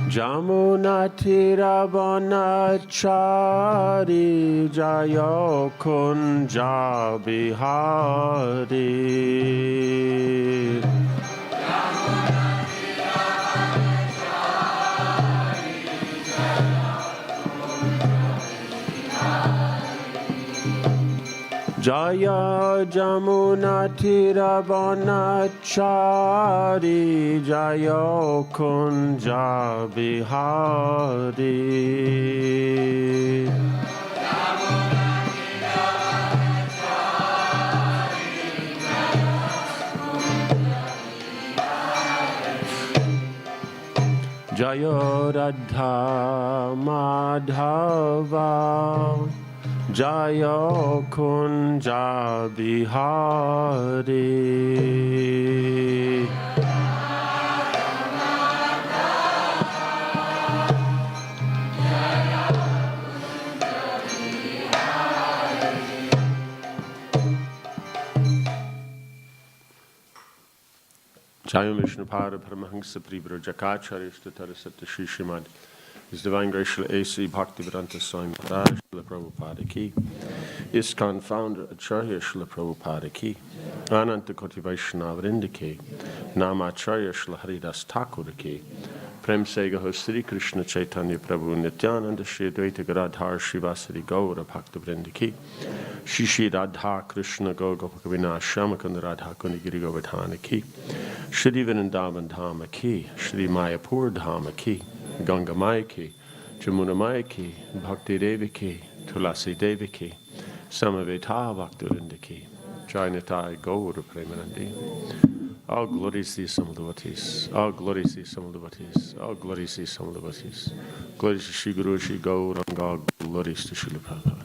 Jamunatiravanachari Jayo Kunja Bihari. Jaya Jamunatiravanachari Jayo Kunja Bihari. Jayo Radha Madhava Jayo Kunja Bihari. Jayam Vishnupada Paramahansa Privrajacharya Statara Satta Shri Srimad. His Divine Grace Srila A.C. Bhaktivedanta Swami Maharaj Srila Prabhupada Ki. ISKCON Founder Acharya Srila Prabhupada Ki. Ananta Koti Vaishnava Vrinda Ki. Namacharya Srila Haridas Thakur Ki. Prem Segaho Sri Krishna Chaitanya Prabhu Nityananda Shri Advaita Gadadhar Srivasari Gaura Bhakta Vrinda Ki. Shri Shri Radha Krishna Gopakavina Shamakanda Radha Kunigiri Govardhana Ki. Shri Vrindavan Dhama Ki. Shri Mayapur Dhama Ki. Ganga Maya Ki, Jamuna Maya Ki, Bhakti Devi Ki, Tulasi Devi Ki, Samaveta Bhaktivinda Ki, Jainatai Gaura Premanandi. All glories to some devotees, all glories to some devotees, all glories to some devotees. Glories to Shri Guru, Shri Gauranga, all glories to Srila Prabhupada.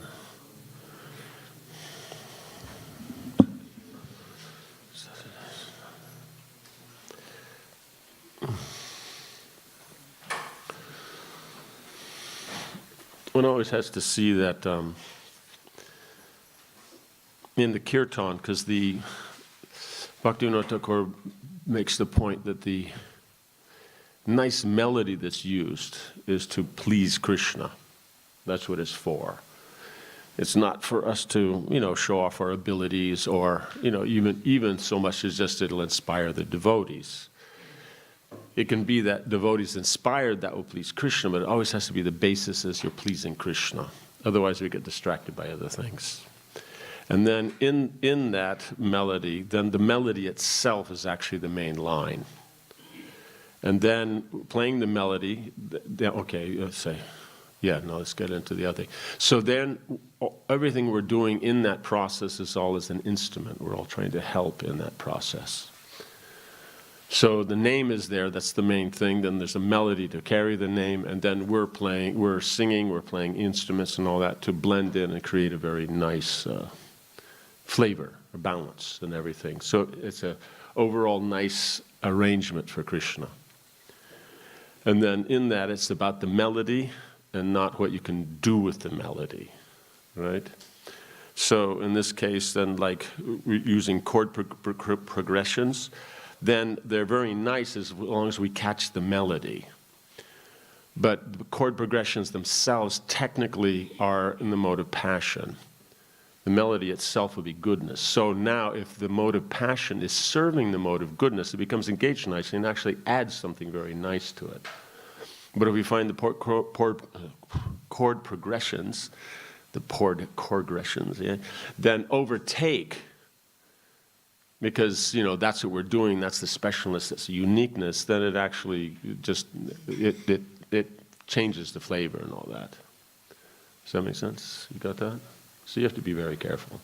One always has to see that in the kirtan, because the Bhaktivinoda Thakur makes the point that the nice melody that's used is to please Krishna. That's what it's for. It's not for us to, show off our abilities or, even so much as just it'll inspire the devotees. It can be that devotees inspired that will please Krishna, but it always has to be the basis is you're pleasing Krishna. Otherwise we get distracted by other things. And then in that melody, then the melody itself is actually the main line. And then playing the melody, okay, let's get into the other thing. So then everything we're doing in that process is all as an instrument. We're all trying to help in that process. So the name is there, that's the main thing. Then there's a melody to carry the name, and then we're singing, we're playing instruments and all that to blend in and create a very nice flavor, a balance and everything. So it's an overall nice arrangement for Krishna. And then in that, it's about the melody and not what you can do with the melody, right? So in this case, then like using chord progressions, then they're very nice as long as we catch the melody. But the chord progressions themselves technically are in the mode of passion. The melody itself would be goodness. So now if the mode of passion is serving the mode of goodness, it becomes engaged nicely and actually adds something very nice to it. But if we find the chord progressions, then overtake, because that's what we're doing, that's the specialness, that's the uniqueness, then it actually just it changes the flavor and all that. Does that make sense? You got that? So you have to be very careful,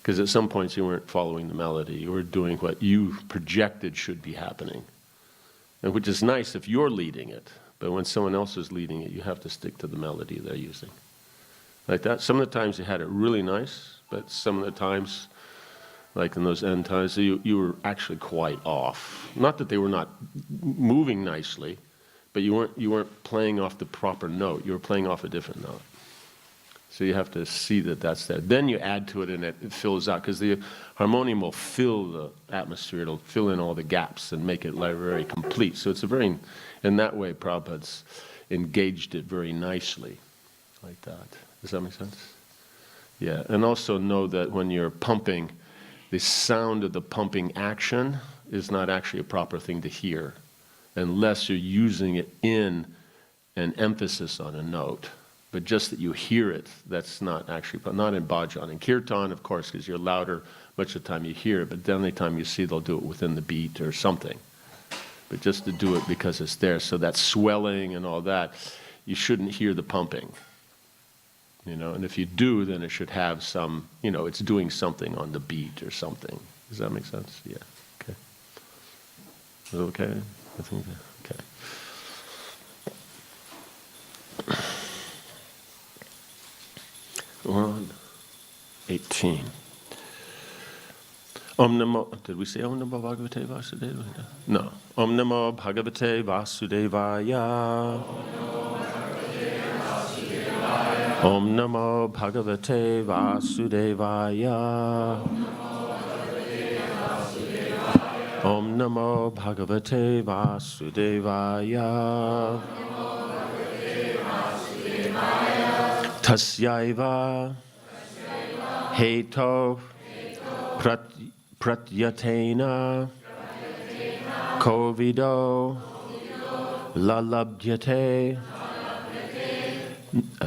because at some points you weren't following the melody, you were doing what you projected should be happening, and which is nice if you're leading it, but when someone else is leading it, you have to stick to the melody they're using. Like that. Some of the times you had it really nice, but some of the times, like in those end times, you were actually quite off. Not that they were not moving nicely, but you weren't playing off the proper note. You were playing off a different note. So you have to see that that's there. Then you add to it and it fills out, because the harmonium will fill the atmosphere, it'll fill in all the gaps and make it like very complete. So it's a very, in that way, Prabhupada's engaged it very nicely, like that. Does that make sense? Yeah, and also know that when you're pumping, the sound of the pumping action is not actually a proper thing to hear, unless you're using it in an emphasis on a note. But just that you hear it, that's not actually, not in bhajan. In kirtan, of course, because you're louder, much of the time you hear it, but the only time you see, they'll do it within the beat or something. But just to do it because it's there, so that swelling and all that, you shouldn't hear the pumping. You know, and if you do, then it should have some, you know, it's doing something on the beat or something. Does that make sense? Yeah. Okay. Is it okay? I think okay. 18. Om Namo, did we say Om Namo Bhagavate Vasudevaya? No. Om Namo Bhagavate Vasudevaya. Om Namo Bhagavate Vasudevaya. Om Namo Bhagavate Vasudevaya. Tasyaiva Heto Pratyatena Kovido Lalabhyate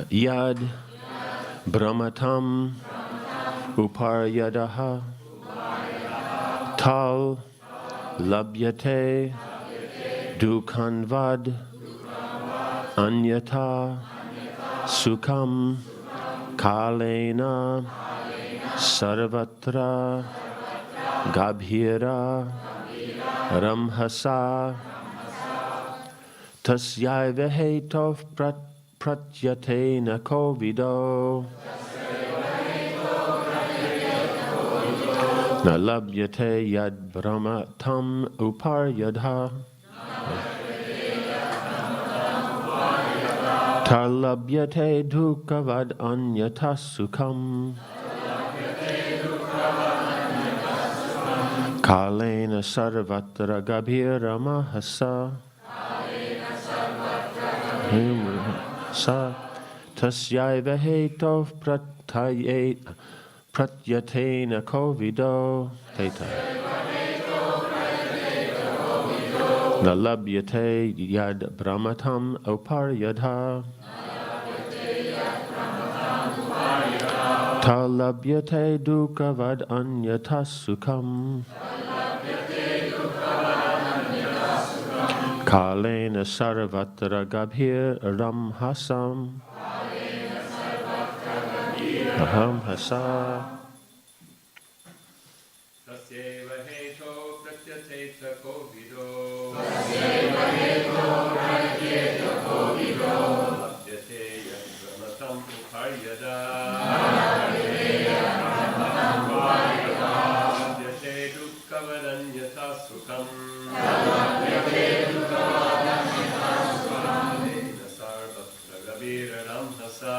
Yad Brahmatam Uparyadaha Tal Labhyate Dukhanvad Anyata Sukham Kalena Sarvatra Gabhira Ramhasa Tasyaiva Hetov Pratyatena Kovido Nalabhyate Yad Brahmatam Uparyadha Talabhyate Dukavad Anyata Sukham Kalena Sarvatra Gabhira Mahasa Sa Tasyaiva Hetov Pratyatena Kovido Theta Nalabhyate Yad Brahmatam Uparyadha Talabhyate Dukavad Anyata Sukham Kalena Sarvatra Gabhir Ramhasam Aham Hasa Tasyaiva Heto Pratyateta Kovido Labhyate Yad Brahmatam Uparyadha Labhyate Dukavad Anyata Sukham Kalena Sarvatra Gabhira Ramhasa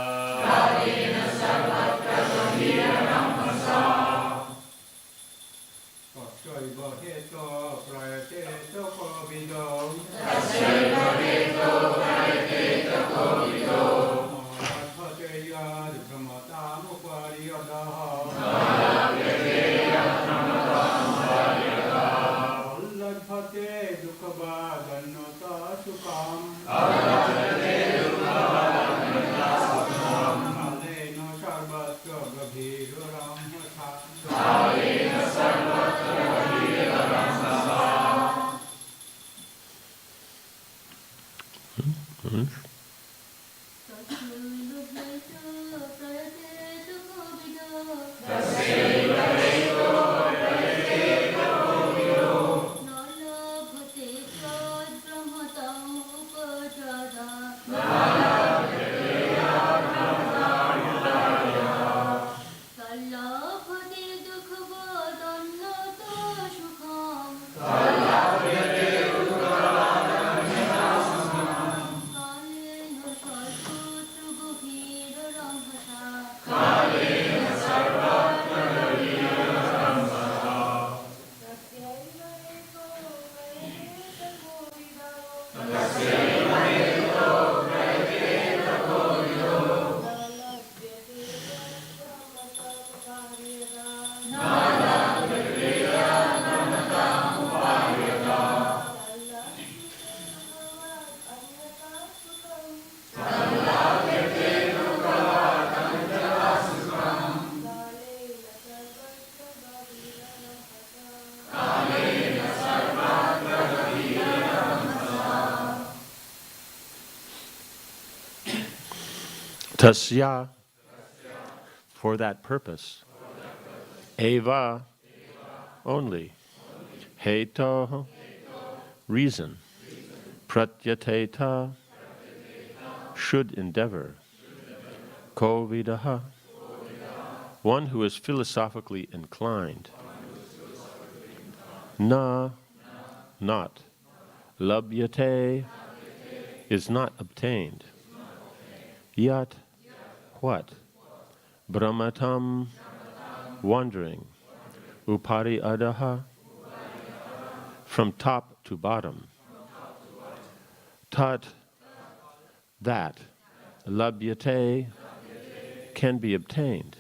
Tasya, for that purpose. Eva, only. Heto, reason. Pratyateta, should endeavor. Kovidaha, one who is philosophically inclined. Na, not. Labhyate, is not obtained. Yat, what? Brahmatam, wandering. Upari adaha, from top to bottom. Tat, that. Labhyate, can be obtained.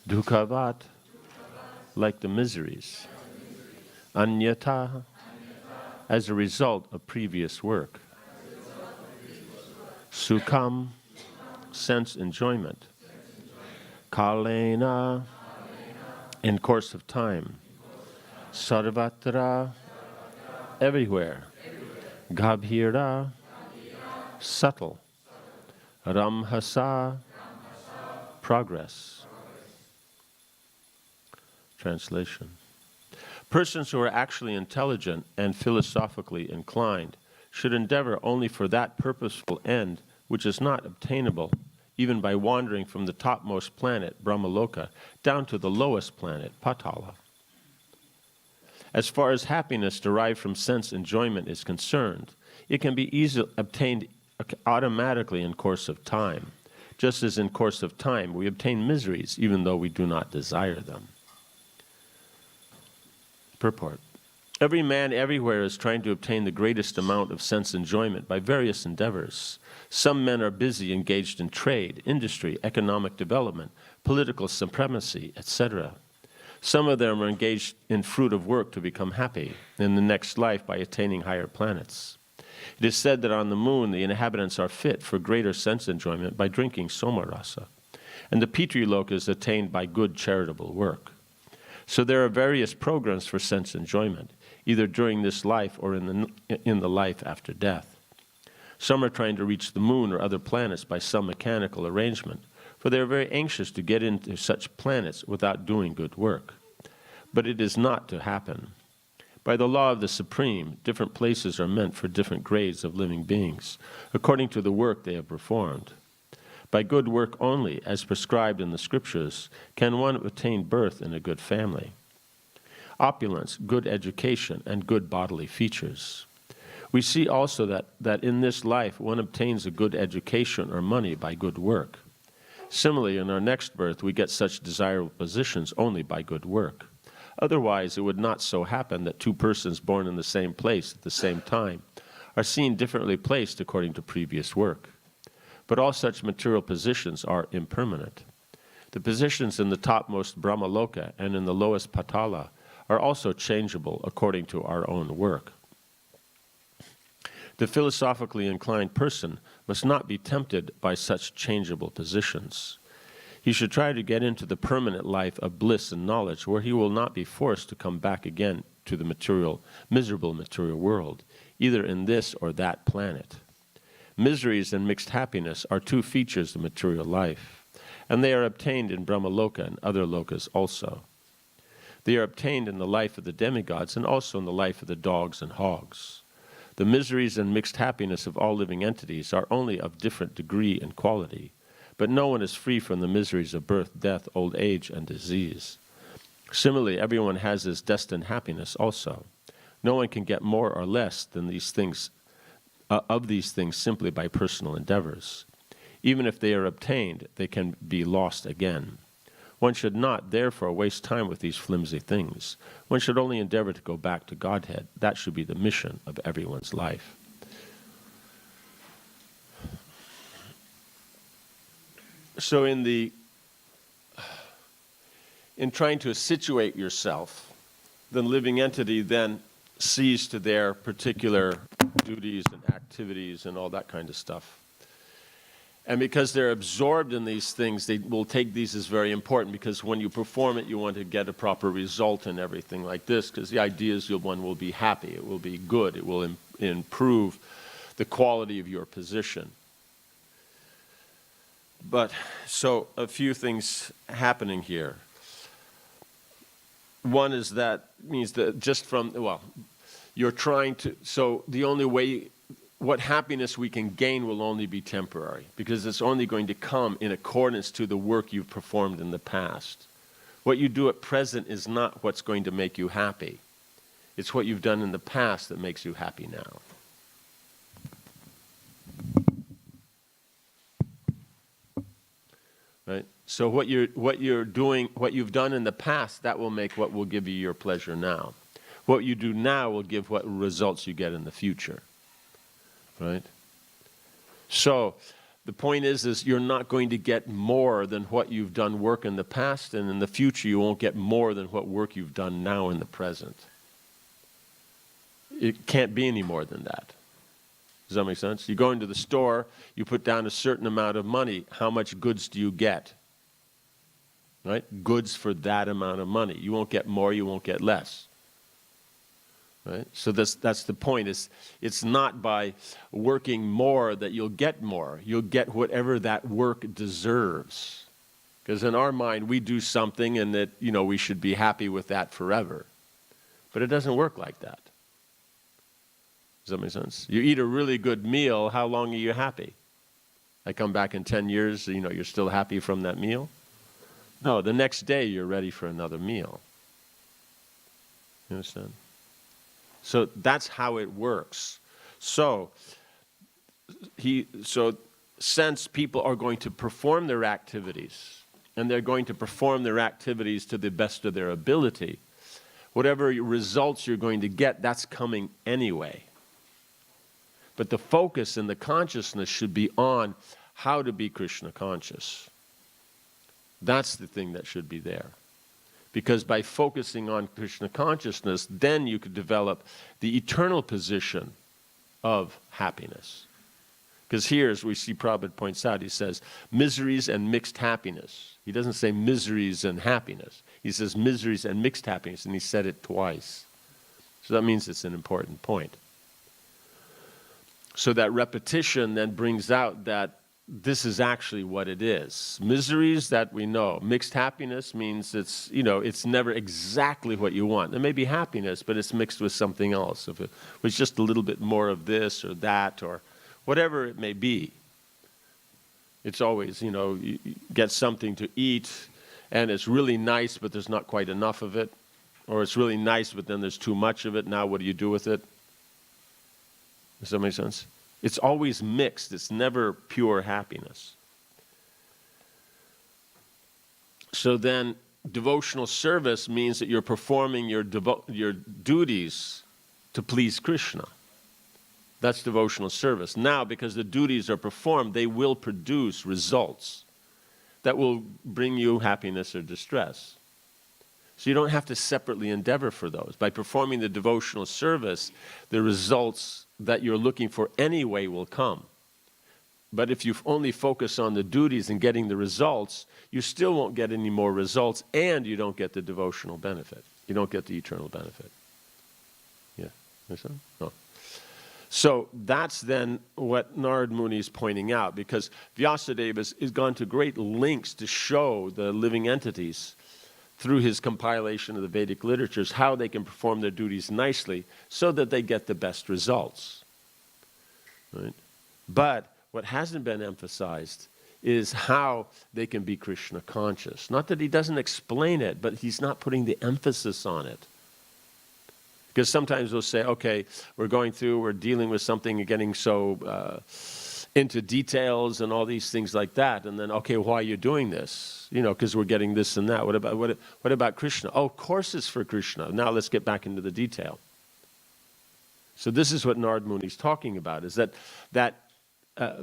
Dukhavat, like the miseries. Anyata, as a result of previous work. Sukham, sense enjoyment. Kalena, in course of time. Sarvatra, everywhere. Gabhira, subtle. Ramhasa, progress. Translation. Persons who are actually intelligent and philosophically inclined should endeavor only for that purposeful end which is not obtainable even by wandering from the topmost planet, Brahmaloka, down to the lowest planet, Patala. As far as happiness derived from sense enjoyment is concerned, it can be easily obtained automatically in course of time, just as in course of time we obtain miseries even though we do not desire them. Purport. Every man everywhere is trying to obtain the greatest amount of sense enjoyment by various endeavors. Some men are busy engaged in trade, industry, economic development, political supremacy, etc. Some of them are engaged in fruit of work to become happy in the next life by attaining higher planets. It is said that on the moon the inhabitants are fit for greater sense enjoyment by drinking somarasa, and the Pitri-loka is attained by good charitable work. So there are various programs for sense enjoyment, either during this life or in the life after death. Some are trying to reach the moon or other planets by some mechanical arrangement, for they are very anxious to get into such planets without doing good work. But it is not to happen. By the law of the Supreme, different places are meant for different grades of living beings, according to the work they have performed. By good work only, as prescribed in the scriptures, can one attain birth in a good family. Opulence, good education, and good bodily features. We see also that in this life one obtains a good education or money by good work. Similarly, in our next birth we get such desirable positions only by good work. Otherwise, it would not so happen that two persons born in the same place at the same time are seen differently placed according to previous work. But all such material positions are impermanent. The positions in the topmost Brahmaloka and in the lowest Patala are also changeable according to our own work. The philosophically inclined person must not be tempted by such changeable positions. He should try to get into the permanent life of bliss and knowledge, where he will not be forced to come back again to the miserable material world, either in this or that planet. Miseries and mixed happiness are two features of material life, and they are obtained in Brahmaloka and other lokas also. They are obtained in the life of the demigods and also in the life of the dogs and hogs. The miseries and mixed happiness of all living entities are only of different degree and quality, but no one is free from the miseries of birth, death, old age, and disease. Similarly, everyone has his destined happiness also. No one can get more or less than these things simply by personal endeavors. Even if they are obtained, they can be lost again. One should not, therefore, waste time with these flimsy things. One should only endeavor to go back to Godhead. That should be the mission of everyone's life. So in trying to situate yourself, the living entity then sees to their particular duties and activities and all that kind of stuff. And because they're absorbed in these things, they will take these as very important, because when you perform it, you want to get a proper result and everything like this, because the idea is one will be happy, it will be good, it will improve the quality of your position. But, so a few things happening here. One is that means that just from, well, you're trying to, so the only way, what happiness we can gain will only be temporary, because it's only going to come in accordance to the work you've performed in the past. What you do at present is not what's going to make you happy. It's what you've done in the past that makes you happy now. Right? So what you're doing, what you've done in the past, that will make what will give you your pleasure now. What you do now will give what results you get in the future. Right? So the point is you're not going to get more than what you've done work in the past, and in the future you won't get more than what work you've done now in the present. It can't be any more than that. Does that make sense? You go into the store, you put down a certain amount of money. How much goods do you get? Right? Goods for that amount of money. You won't get more, you won't get less. Right? So that's the point. It's not by working more that you'll get more. You'll get whatever that work deserves. Because in our mind, we do something and that, we should be happy with that forever. But it doesn't work like that. Does that make sense? You eat a really good meal, how long are you happy? I come back in 10 years, you're still happy from that meal? No, the next day you're ready for another meal. You understand? So that's how it works. So since people are going to perform their activities, and they're going to perform their activities to the best of their ability, whatever results you're going to get, that's coming anyway. But the focus and the consciousness should be on how to be Krishna conscious. That's the thing that should be there. Because by focusing on Krishna consciousness, then you could develop the eternal position of happiness. Because here, as we see Prabhupada points out, he says, miseries and mixed happiness. He doesn't say miseries and happiness. He says miseries and mixed happiness, and he said it twice. So that means it's an important point. So that repetition then brings out that this is actually what it is. Miseries, that we know. Mixed happiness means it's never exactly what you want. There may be happiness, but it's mixed with something else. If it was just a little bit more of this or that or whatever it may be. It's always, you get something to eat and it's really nice, but there's not quite enough of it. Or it's really nice, but then there's too much of it. Now what do you do with it? Does that make sense? It's always mixed. It's never pure happiness. So then devotional service means that you're performing your duties to please Krishna. That's devotional service. Now, because the duties are performed, they will produce results that will bring you happiness or distress. So you don't have to separately endeavor for those. By performing the devotional service, the results that you're looking for anyway will come. But if you only focus on the duties and getting the results, you still won't get any more results, and you don't get the devotional benefit. You don't get the eternal benefit. Yeah, understand? No. So that's then what Narad Muni is pointing out, because Vyasadeva has gone to great lengths to show the living entities through his compilation of the Vedic literatures, how they can perform their duties nicely so that they get the best results. Right? But what hasn't been emphasized is how they can be Krishna conscious. Not that he doesn't explain it, but he's not putting the emphasis on it. Because sometimes we'll say, okay, we're dealing with something and getting so into details and all these things like that, and then, okay, why are you doing this? Because we're getting this and that. What about Krishna? Oh, of course it's for Krishna. Now let's get back into the detail. So this is what Narad Muni is talking about, is that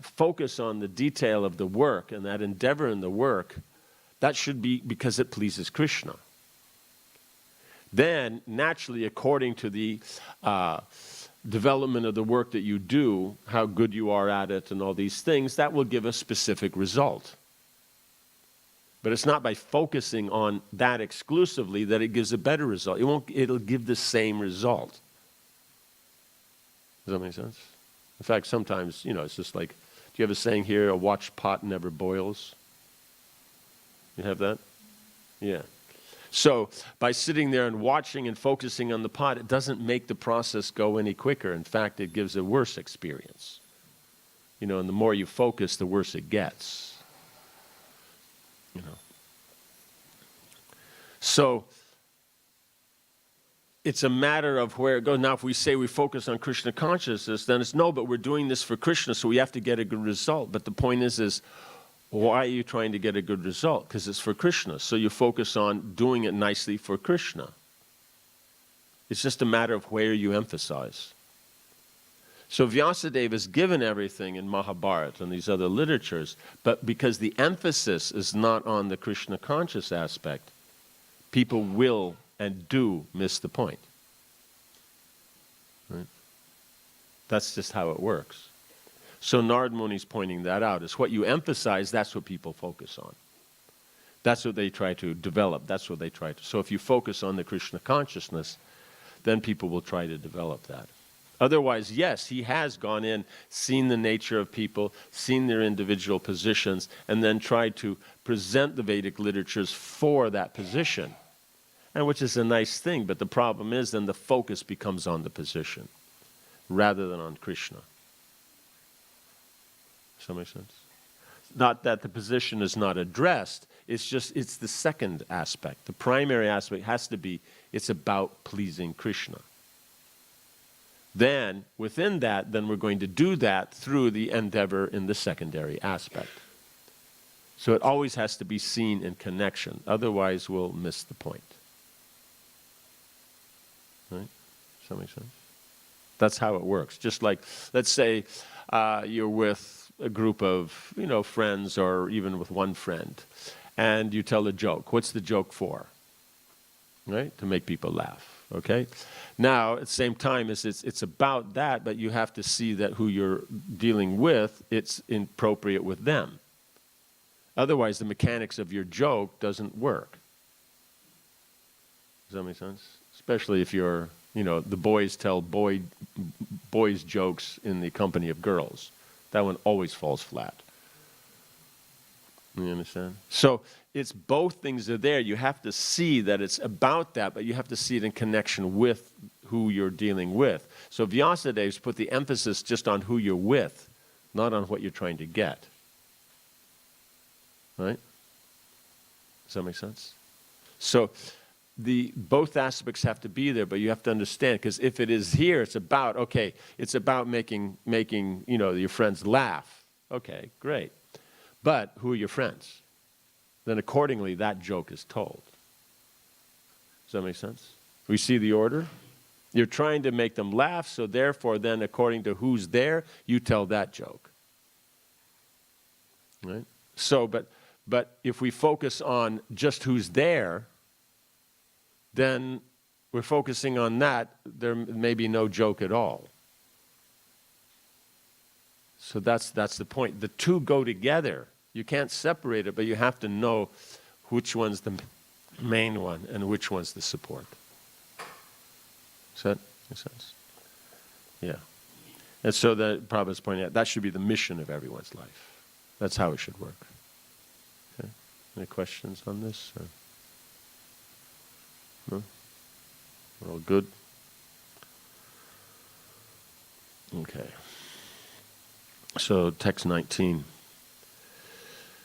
focus on the detail of the work and that endeavor in the work, that should be because it pleases Krishna. Then, naturally, according to the development of the work that you do, how good you are at it and all these things, that will give a specific result. But it's not by focusing on that exclusively that it gives a better result. It'll give the same result. Does that make sense? In fact, sometimes, it's just like, do you have a saying here, a watched pot never boils? You have that? Yeah. So by sitting there and watching and focusing on the pot, it doesn't make the process go any quicker. In fact, it gives a worse experience. And the more you focus, the worse it gets. So it's a matter of where it goes. Now, if we say we focus on Krishna consciousness, then it's no, but we're doing this for Krishna, so we have to get a good result. But the point is why are you trying to get a good result? Because it's for Krishna. So you focus on doing it nicely for Krishna. It's just a matter of where you emphasize. So Vyasadeva is given everything in Mahabharata and these other literatures, but because the emphasis is not on the Krishna conscious aspect, people will and do miss the point. Right? That's just how it works. So Narad Muni's pointing that out. It's what you emphasize, that's what people focus on. That's what they try to develop. That's what they try to. So if you focus on the Krishna consciousness, then people will try to develop that. Otherwise, yes, he has gone in, seen the nature of people, seen their individual positions, and then tried to present the Vedic literatures for that position, and which is a nice thing. But the problem is then the focus becomes on the position rather than on Krishna. Does that make sense? Not that the position is not addressed, it's the second aspect. The primary aspect has to be, it's about pleasing Krishna. Then, within that, then we're going to do that through the endeavor in the secondary aspect. So it always has to be seen in connection. Otherwise, we'll miss the point. Right? Does that make sense? That's how it works. Just like, let's say you're with a group of, friends, or even with one friend, and you tell a joke. What's the joke for? Right? To make people laugh. Okay? Now, at the same time, it's about that, but you have to see that who you're dealing with, it's appropriate with them. Otherwise, the mechanics of your joke doesn't work. Does that make sense? Especially if you're, the boys tell boys jokes in the company of girls. That one always falls flat. You understand? So it's both things are there. You have to see that it's about that, but you have to see it in connection with who you're dealing with. So Vyasadev's put the emphasis just on who you're with, not on what you're trying to get. Right? Does that make sense? So both aspects have to be there, but you have to understand, because if it is here, it's about making your friends laugh. Okay, great. But who are your friends? Then accordingly, that joke is told. Does that make sense? We see the order? You're trying to make them laugh, so therefore then according to who's there, you tell that joke. Right? So, but if we focus on just who's there, then we're focusing on that, there may be no joke at all. So that's the point. The two go together. You can't separate it, but you have to know which one's the main one and which one's the support. Does that make sense? Yeah. And so that Prabhupada's pointing out, that should be the mission of everyone's life. That's how it should work. Okay. Any questions on this? Or? No? We're all good? Okay. So text 19.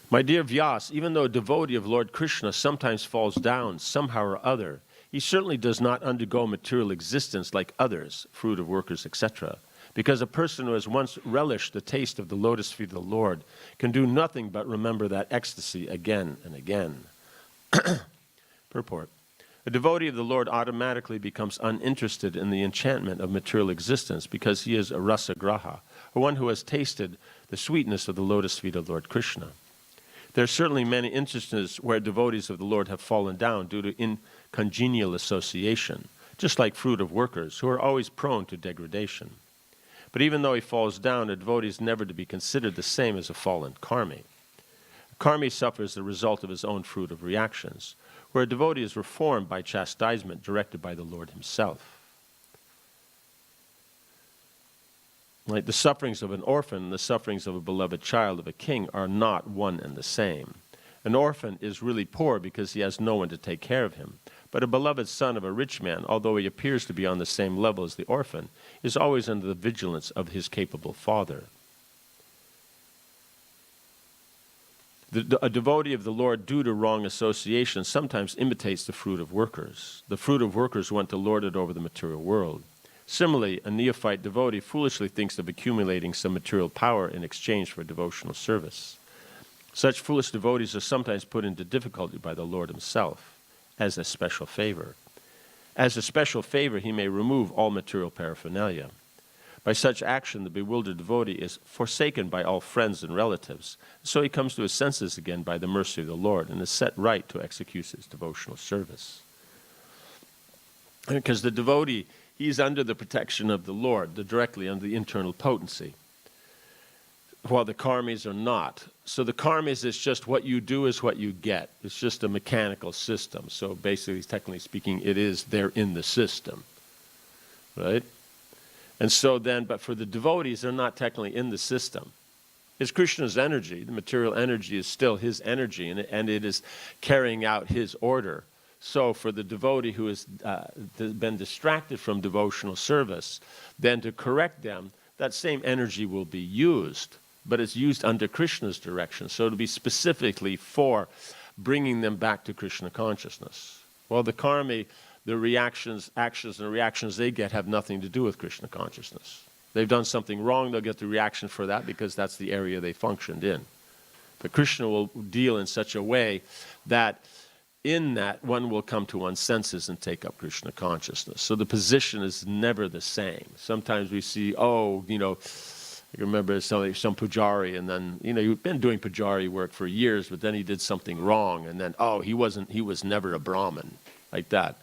My dear Vyas, even though a devotee of Lord Krishna sometimes falls down somehow or other, he certainly does not undergo material existence like others, fruit of workers, etc. Because a person who has once relished the taste of the lotus feet of the Lord can do nothing but remember that ecstasy again and again. Purport. A devotee of the Lord automatically becomes uninterested in the enchantment of material existence because he is a rasagraha, or one who has tasted the sweetness of the lotus feet of Lord Krishna. There are certainly many instances where devotees of the Lord have fallen down due to incongenial association, just like fruit of workers, who are always prone to degradation. But even though he falls down, a devotee is never to be considered the same as a fallen karmi. A karmi suffers the result of his own fruit of reactions, where a devotee is reformed by chastisement directed by the Lord himself. Like the sufferings of an orphan and the sufferings of a beloved child of a king are not one and the same. An orphan is really poor because he has no one to take care of him. But a beloved son of a rich man, although he appears to be on the same level as the orphan, is always under the vigilance of his capable father. A devotee of the Lord, due to wrong association, sometimes imitates the fruit of workers. The fruit of workers want to lord it over the material world. Similarly, a neophyte devotee foolishly thinks of accumulating some material power in exchange for devotional service. Such foolish devotees are sometimes put into difficulty by the Lord himself as a special favor. As a special favor, he may remove all material paraphernalia. By such action, the bewildered devotee is forsaken by all friends and relatives, so he comes to his senses again by the mercy of the Lord and is set right to execute his devotional service. Because the devotee, he's under the protection of the Lord, directly under the internal potency, while the karmis are not. So the karmis is just what you do is what you get. It's just a mechanical system. So basically, technically speaking, they're in the system, right? And so then, but for the devotees, they're not technically in the system. It's Krishna's energy. The material energy is still his energy, and it is carrying out his order. So for the devotee who has been distracted from devotional service, then to correct them, that same energy will be used, but it's used under Krishna's direction. So it'll be specifically for bringing them back to Krishna consciousness. While the karmi, the actions and reactions they get have nothing to do with Krishna consciousness. They've done something wrong, they'll get the reaction for that because that's the area they functioned in. But Krishna will deal in such a way that in that one will come to one's senses and take up Krishna consciousness. So the position is never the same. Sometimes we see, I remember some pujari, and then, you've been doing pujari work for years, but then he did something wrong, and then, he was never a Brahmin, like that.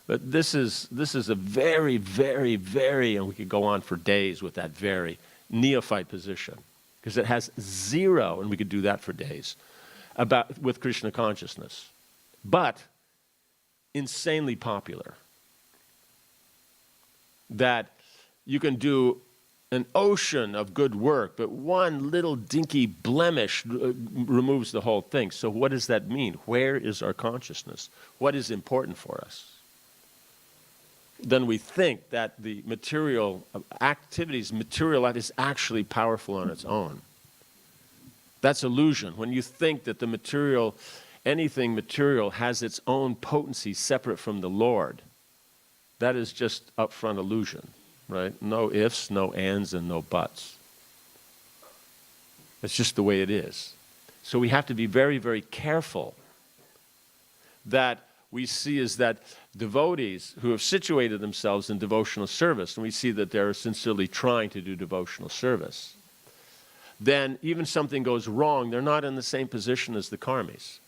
But this is a very, very, very, and we could go on for days with that very neophyte position, because it has zero, and we could do that for days, with Krishna consciousness, but insanely popular. That you can do an ocean of good work, but one little dinky blemish removes the whole thing. So what does that mean? Where is our consciousness? What is important for us? Then we think that the material activities, material life is actually powerful on its own. That's illusion. When you think that anything material has its own potency separate from the Lord, that is just upfront illusion, right? No ifs, no ands, and no buts. That's just the way it is. So we have to be very, very careful that we see is that devotees who have situated themselves in devotional service, and we see that they're sincerely trying to do devotional service, then even something goes wrong, they're not in the same position as the karmis.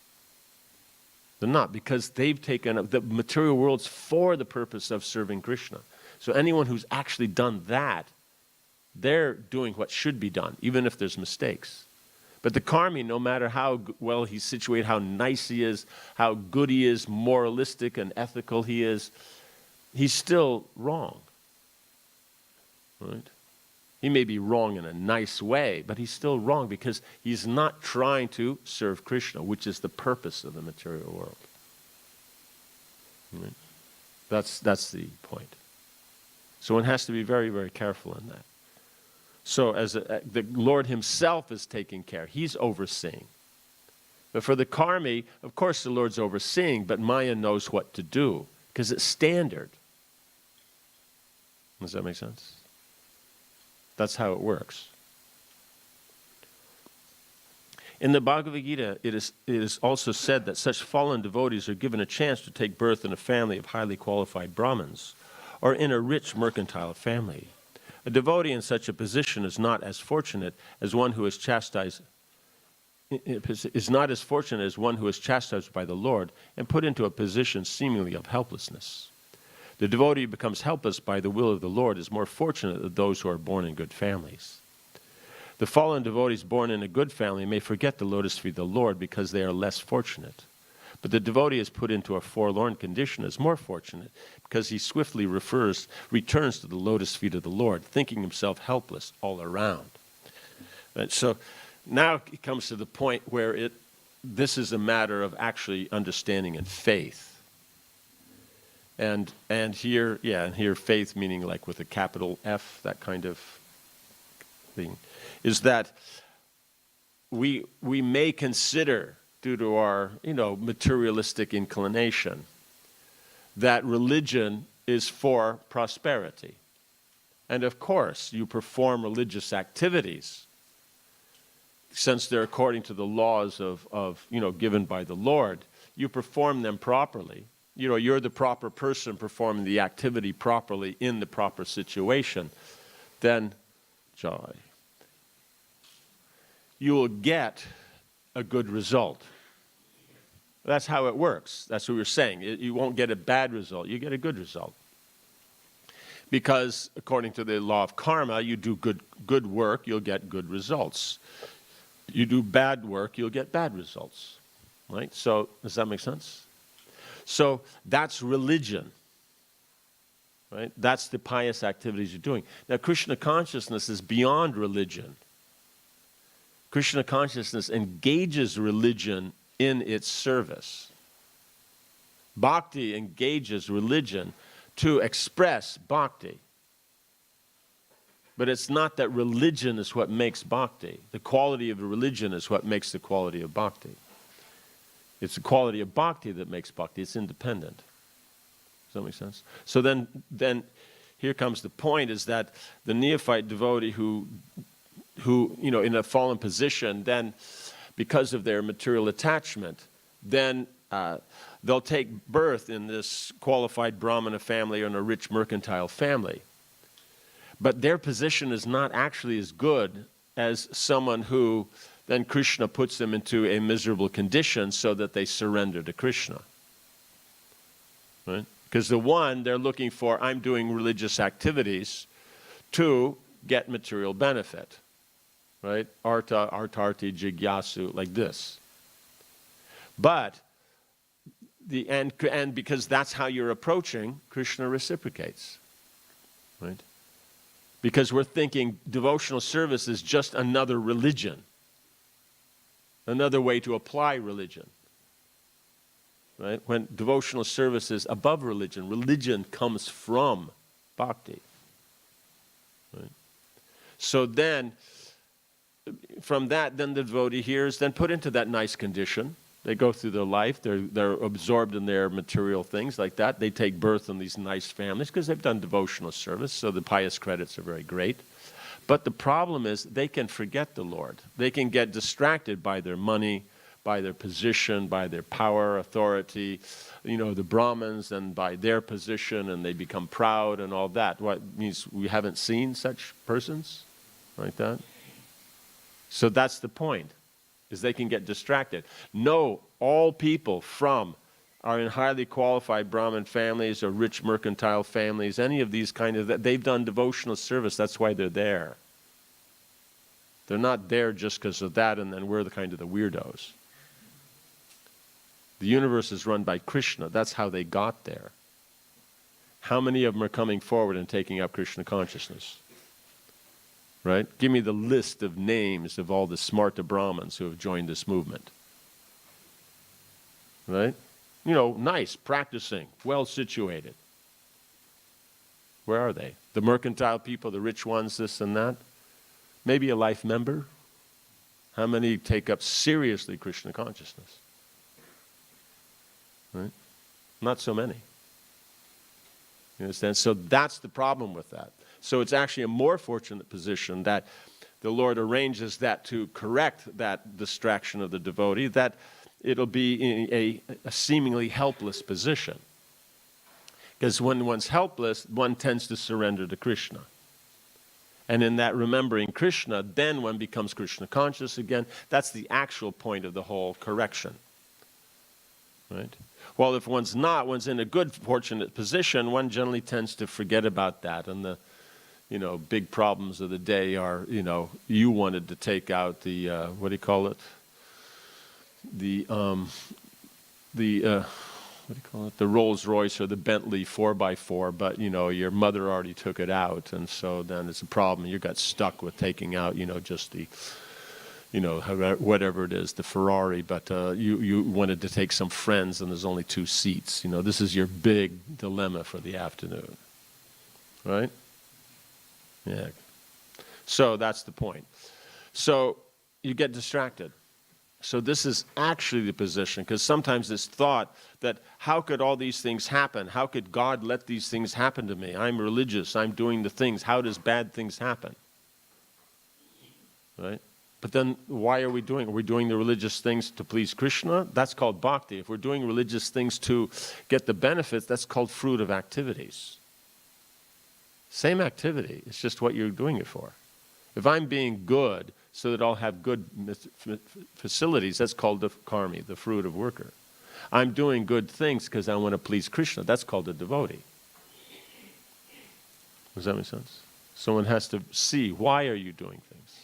They're not, because they've taken up the material worlds for the purpose of serving Krishna. So anyone who's actually done that, they're doing what should be done, even if there's mistakes. But the karmi, no matter how well he's situated, how nice he is, how good he is, moralistic and ethical he is, he's still wrong. Right? He may be wrong in a nice way, but he's still wrong because he's not trying to serve Krishna, which is the purpose of the material world. Right? That's the point. So one has to be very, very careful in that. So the Lord himself is taking care. He's overseeing. But for the karmi, of course the Lord's overseeing, but Maya knows what to do because it's standard. Does that make sense? That's how it works. In the Bhagavad Gita, it is also said that such fallen devotees are given a chance to take birth in a family of highly qualified Brahmins or in a rich mercantile family. A devotee in such a position is not as fortunate as one who is chastised by the Lord and put into a position seemingly of helplessness. The devotee who becomes helpless by the will of the Lord is more fortunate than those who are born in good families. The fallen devotees born in a good family may forget the lotus feet of the Lord because they are less fortunate. But the devotee is put into a forlorn condition is more fortunate because he swiftly returns to the lotus feet of the Lord, thinking himself helpless all around. And so now it comes to the point where this is a matter of actually understanding and faith. And here faith meaning like with a capital F, that kind of thing, is that we may consider, due to our materialistic inclination, that religion is for prosperity. And of course, you perform religious activities, since they're according to the laws of given by the Lord, you perform them properly. You're the proper person performing the activity properly in the proper situation, then joy. You will get a good result. That's how it works. That's what we're saying. You won't get a bad result. You get a good result. Because according to the law of karma, you do good work, you'll get good results. You do bad work, you'll get bad results. Right? So, does that make sense? So, that's religion. Right? That's the pious activities you're doing. Now, Krishna consciousness is beyond religion. Krishna consciousness engages religion in its service. Bhakti engages religion to express bhakti. But it's not that religion is what makes bhakti. The quality of religion is what makes the quality of bhakti. It's the quality of bhakti that makes bhakti. It's independent. Does that make sense? So then here comes the point, is that the neophyte devotee who in a fallen position, then because of their material attachment, then they'll take birth in this qualified Brahmana family or in a rich mercantile family. But their position is not actually as good as someone who then Krishna puts them into a miserable condition so that they surrender to Krishna. Right? Because the one, they're looking for, I'm doing religious activities to get material benefit. Right? Arta, artarti, jigyasu, like this. But, and because that's how you're approaching, Krishna reciprocates. Right? Because we're thinking devotional service is just another religion. Another way to apply religion. Right? When devotional service is above religion, religion comes from bhakti. Right? So then, from that, then the devotee here is then put into that nice condition. They go through their life, they're absorbed in their material things like that. They take birth in these nice families because they've done devotional service, so the pious credits are very great. But the problem is they can forget the Lord. They can get distracted by their money, by their position, by their power, authority, the Brahmins, and by their position, and they become proud and all that. What means we haven't seen such persons like that? So that's the point, is they can get distracted. No, all people are in highly qualified Brahmin families or rich mercantile families, any of these they've done devotional service, that's why they're there. They're not there just because of that, and then we're the weirdos. The universe is run by Krishna, that's how they got there. How many of them are coming forward and taking up Krishna consciousness? Right? Give me the list of names of all the smarta Brahmins who have joined this movement. Right? Nice, practicing, well situated. Where are they? The mercantile people, the rich ones, this and that. Maybe a life member. How many take up seriously Krishna consciousness? Right? Not so many. You understand? So that's the problem with that. So it's actually a more fortunate position that the Lord arranges that to correct that distraction of the devotee, that it'll be in a seemingly helpless position. Because when one's helpless, one tends to surrender to Krishna. And in that remembering Krishna, then one becomes Krishna conscious again. That's the actual point of the whole correction. Right? Well, if one's not, one's in a good, fortunate position, one generally tends to forget about that. And the, big problems of the day are, you wanted to take out the, what do you call it? The Rolls Royce or the Bentley 4x4, but, your mother already took it out. And so then it's a problem. You got stuck with taking out, just the, whatever it is, the Ferrari, but you wanted to take some friends and there's only 2 seats. This is your big dilemma for the afternoon. Right? Yeah. So that's the point. So you get distracted. So this is actually the position, because sometimes this thought that how could all these things happen? How could God let these things happen to me? I'm religious. I'm doing the things. How does bad things happen? Right? But then why are we doing? Are we doing the religious things to please Krishna? That's called bhakti. If we're doing religious things to get the benefits, that's called fruit of activities. Same activity. It's just what you're doing it for. If I'm being good so that I'll have good facilities, that's called the karmi, the fruit of worker. I'm doing good things because I want to please Krishna. That's called a devotee. Does that make sense? Someone has to see, why are you doing things?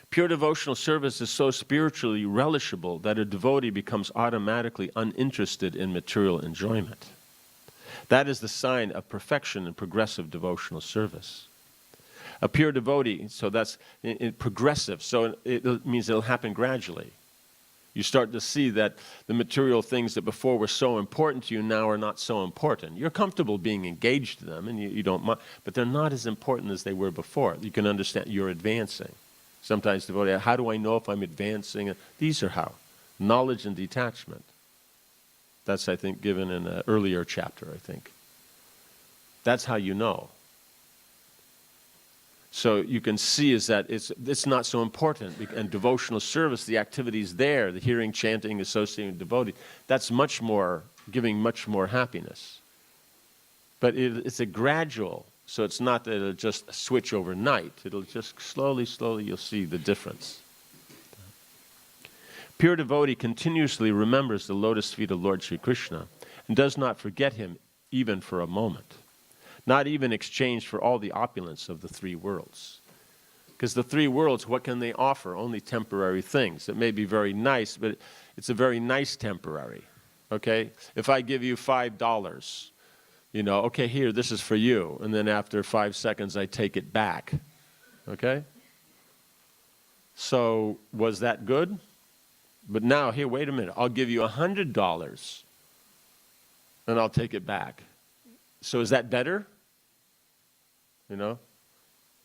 Pure devotional service is so spiritually relishable that a devotee becomes automatically uninterested in material enjoyment. That is the sign of perfection in progressive devotional service. A pure devotee, so that's progressive, so it means it'll happen gradually. You start to see that the material things that before were so important to you now are not so important. You're comfortable being engaged in them, and you don't mind, but they're not as important as they were before. You can understand you're advancing. Sometimes devotee, how do I know if I'm advancing? These are how. Knowledge and detachment. That's, I think, given in an earlier chapter, I think. That's how you know. So you can see is that it's not so important. And devotional service, the activities there, the hearing, chanting, associating with devotee, that's much more, giving much more happiness. But it's a gradual, so it's not that it'll just switch overnight. It'll just slowly, you'll see the difference. Pure devotee continuously remembers the lotus feet of Lord Sri Krishna and does not forget him even for a moment. Not even exchanged for all the opulence of the 3 worlds. Because the 3 worlds, what can they offer? Only temporary things. It may be very nice, but it's a very nice temporary. Okay? If I give you $5, okay, here, this is for you. And then after 5 seconds, I take it back. Okay? So, was that good? But now, here, wait a minute. I'll give you $100 and I'll take it back. So is that better? Does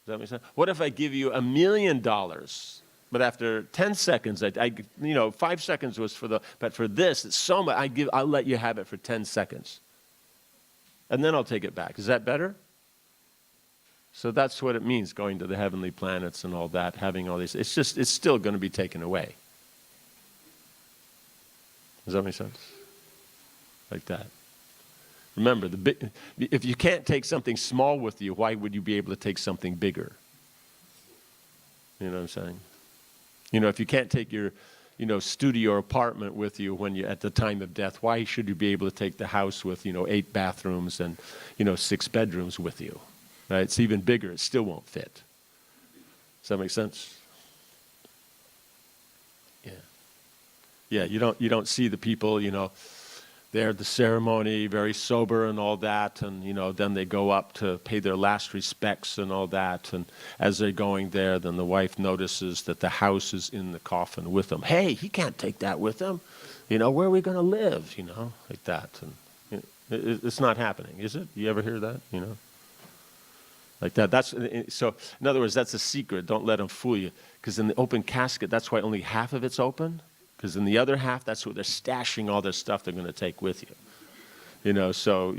that make sense? What if I give you $1 million, but after 10 seconds, 5 seconds was but for this, it's so much, I'll let you have it for 10 seconds. And then I'll take it back. Is that better? So that's what it means, going to the heavenly planets and all that, having all these. It's still going to be taken away. Does that make sense? Like that. Remember, if you can't take something small with you, why would you be able to take something bigger? You know what I'm saying? If you can't take your, studio or apartment with you when you're at the time of death, why should you be able to take the house with, 8 bathrooms and, 6 bedrooms with you? Right? It's even bigger. It still won't fit. Does that make sense? Yeah. Yeah, you don't see the people, they're at the ceremony, very sober and all that, and then they go up to pay their last respects and all that, and as they're going there, then the wife notices that the house is in the coffin with them. Hey, he can't take that with him. Where are we going to live? Like that. And it's not happening, is it? You ever hear that? Like that. So in other words, that's a secret. Don't let them fool you, because in the open casket, that's why only half of it's open. Because in the other half, that's where they're stashing all their stuff they're going to take with you. So,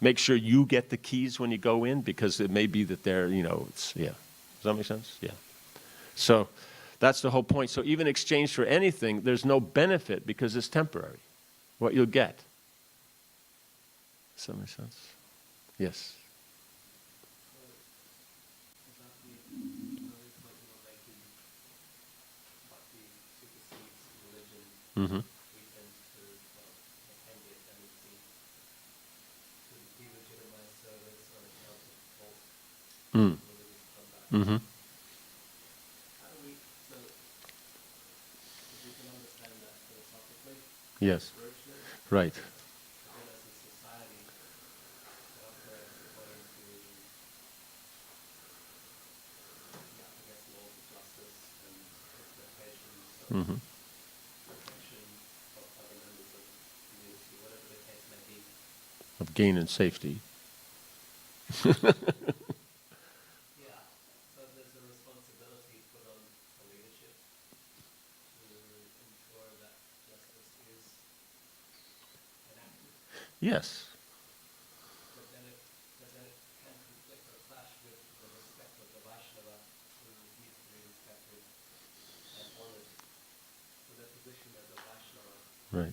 Make sure you get the keys when you go in, because it may be that they're, it's, yeah. Does that make sense? Yeah. So that's the whole point. So even exchange for anything, there's no benefit because it's temporary, what you'll get. Does that make sense? Yes. Mm-hmm. Mm. Mm-hmm. Yes. Right. Mm-hmm. Of gain and safety. Yes. Right.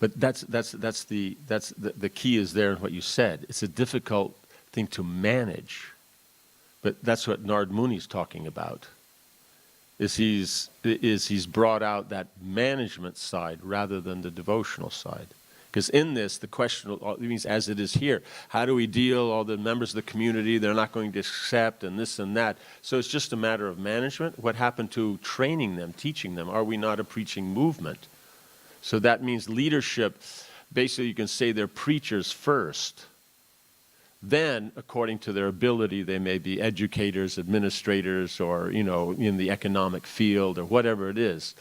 But that's the key is there in what you said. It's a difficult thing to manage. But that's what Nard Muni's talking about. Is he's brought out that management side rather than the devotional side. Because in this, the question means as it is here, how do we deal, all the members of the community, they're not going to accept, and this and that. So it's just a matter of management. What happened to training them, teaching them? Are we not a preaching movement? So that means leadership, basically you can say they're preachers first. Then, according to their ability, they may be educators, administrators, or, in the economic field or whatever it is.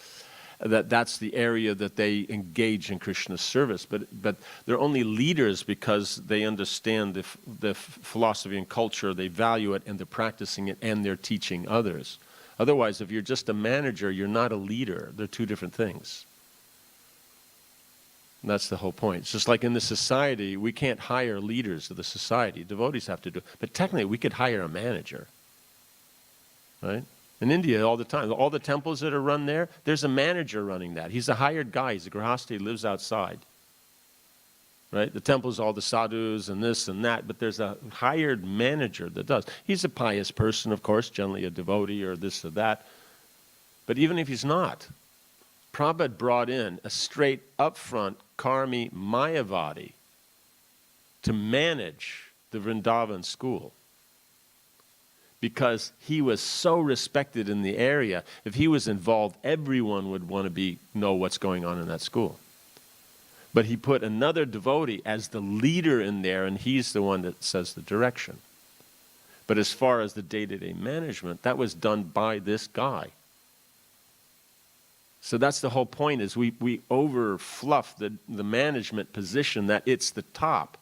That's the area that they engage in Krishna's service. But they're only leaders because they understand the philosophy and culture, they value it, and they're practicing it, and they're teaching others. Otherwise, if you're just a manager, you're not a leader. They're two different things. And that's the whole point. It's just like in the society, we can't hire leaders of the society. Devotees have to do it. But technically, we could hire a manager. Right? In India, all the time, all the temples that are run there, there's a manager running that. He's a hired guy. He's a grihastha. He lives outside. Right? The temple's all the sadhus and this and that, but there's a hired manager that does. He's a pious person, of course, generally a devotee or this or that. But even if he's not, Prabhupada brought in a straight upfront Karmi Mayavadi to manage the Vrindavan school because he was so respected in the area. If he was involved, everyone would want to know what's going on in that school. But he put another devotee as the leader in there, and he's the one that says the direction. But as far as the day-to-day management, that was done by this guy. So that's the whole point, is we over-fluff the management position that it's the top.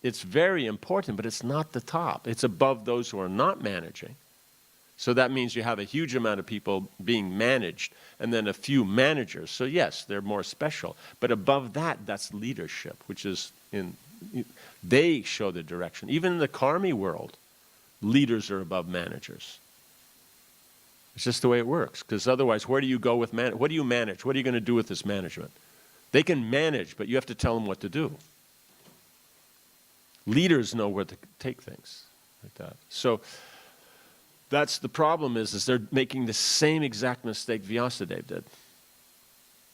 It's very important, but it's not the top. It's above those who are not managing. So that means you have a huge amount of people being managed and then a few managers. So yes, they're more special. But above that, that's leadership, which is they show the direction. Even in the Karmi world, leaders are above managers. It's just the way it works, because otherwise, where do you go with what do you manage? What are you going to do with this management? They can manage, but you have to tell them what to do. Leaders know where to take things like that. So that's the problem is they're making the same exact mistake Vyasadeva did.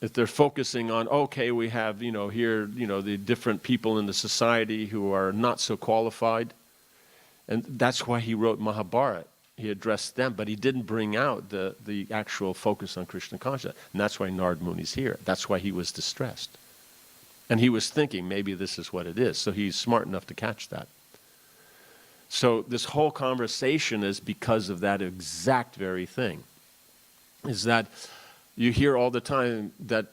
If they're focusing on, okay, we have, here, the different people in the society who are not so qualified, and that's why he wrote Mahabharata. He addressed them, but he didn't bring out the actual focus on Krishna consciousness. And that's why Nard Muni's here. That's why he was distressed. And he was thinking, maybe this is what it is. So he's smart enough to catch that. So this whole conversation is because of that exact very thing. Is that you hear all the time that